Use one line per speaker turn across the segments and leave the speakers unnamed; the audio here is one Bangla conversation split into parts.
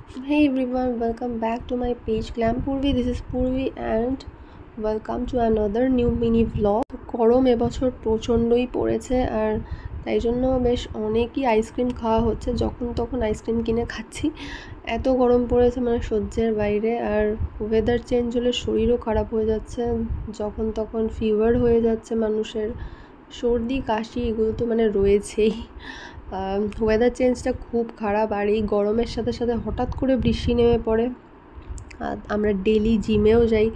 Hey everyone, welcome back to my page Glam Purvi. This is Purvi and welcome to another new mini vlog. গরম এবছর প্রচণ্ডই পড়েছে আর তাই জন্য বেশ অনেকই আইসক্রিম খাওয়া হচ্ছে, যখন তখন আইসক্রিম কিনে খাচ্ছি। এত গরম পড়েছে মানে সহ্যের বাইরে। আর ওয়েদার চেঞ্জ হলে শরীরও খারাপ হয়ে যাচ্ছে, যখন তখন ফিভার হয়ে যাচ্ছে মানুষের, সর্দি কাশি এগুলো তো মানে রয়েছেই। ওয়েদার চেঞ্জটা খুব খারাপ। আর এই গরমের সাথে সাথে হঠাৎ করে বৃষ্টি নেমে পড়ে। আর আমরা ডেলি জিমেও যাই,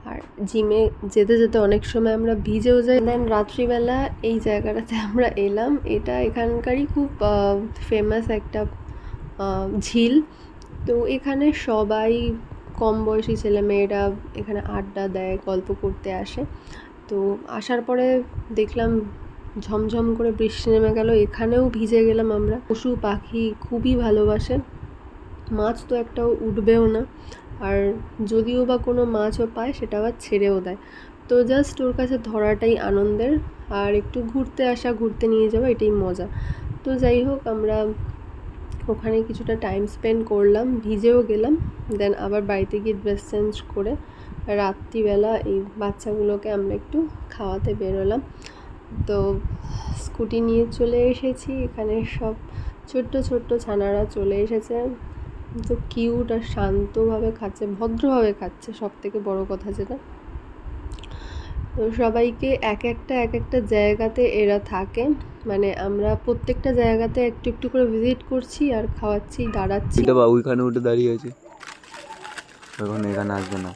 আর জিমে যেতে যেতে অনেক সময় আমরা ভিজেও যাই। দেন রাত্রিবেলা এই জায়গাটাতে আমরা এলাম। এটা এখানকারই খুব ফেমাস একটা ঝিল। তো এখানে সবাই কম বয়সী ছেলেমেয়েরা এখানে আড্ডা দেয়, গল্প করতে আসে। তো আসার পরে দেখলাম ঝমঝম করে বৃষ্টি নেমে গেল, এখানেও ভিজে গেলাম আমরা। পশু পাখি খুবই ভালোবাসে, মাছ তো একটাও উঠবেও না, আর যদিও বা কোনো মাছও পায় সেটা আবার ছেড়েও দেয়। তো জাস্ট ওর কাছে ধরাটাই আনন্দের, আর একটু ঘুরতে আসা, ঘুরতে নিয়ে যাওয়া, এটাই মজা। তো যাই হোক, আমরা ওখানে কিছুটা টাইম স্পেন্ড করলাম, ভিজেও গেলাম। দেন আবার বাড়িতে গিয়ে ড্রেস চেঞ্জ করে রাত্রিবেলা এই বাচ্চাগুলোকে আমরা একটু খাওয়াতে বেরোলাম। তো স্কুটি নিয়ে চলে এসেছি, এখানে সব ছোট্ট ছোট্ট ছানারা চলে এসেছে। তো কিউট আর শান্তভাবে খাচ্ছে, ভদ্রভাবে খাচ্ছে, সব থেকে বড় কথা যেটা। তো সবাইকে এক একটা জায়গাতে এরা থাকে, মানে আমরা প্রত্যেকটা জায়গাতে একটু একটু করে ভিজিট করছি আর খাওয়াচ্ছি, দাঁড়াচ্ছি।
ওইখানে উঠে দাঁড়িয়ে আছে, এখন এখানে আসবে না।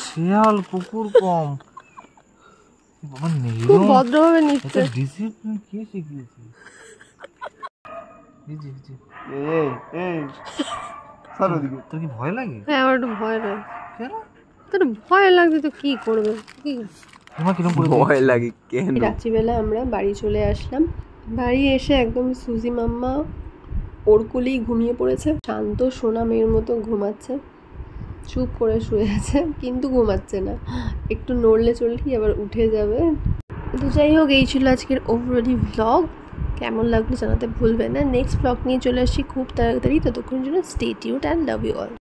শিয়াল কুকুর কম
ভদ্রভাবে নিচ্ছে।
ডিসিপ্লিন কে শিখিয়েছে? তোর কি ভয় লাগে?
হ্যাঁ, আমার একটু ভয় লাগে। কেন? তোর ভয় লাগছে তো কি করবে?
তোমার কিরকম ভয় লাগে কেন?
রাত্রিবেলা আমরা বাড়ি চলে আসলাম। বাড়ি এসে একদম সুজি মাম্মা ওর কোলেই ঘুমিয়ে পড়েছে, শান্ত সোনা মেয়ের মতো ঘুমাচ্ছে, চুপ করে শুয়ে আছে, কিন্তু ঘুমাচ্ছে না। একটু নড়লে চললেই আবার উঠে যাবে। তো যাই হোক, এই ছিল আজকের ওভারঅল ভ্লগ। কেমন লাগলো জানাতে ভুলবেন না। নেক্সট ভ্লগ নিয়ে চলে আসছি খুব তাড়াতাড়ি, ততক্ষণ জন্য stay tuned and love you all.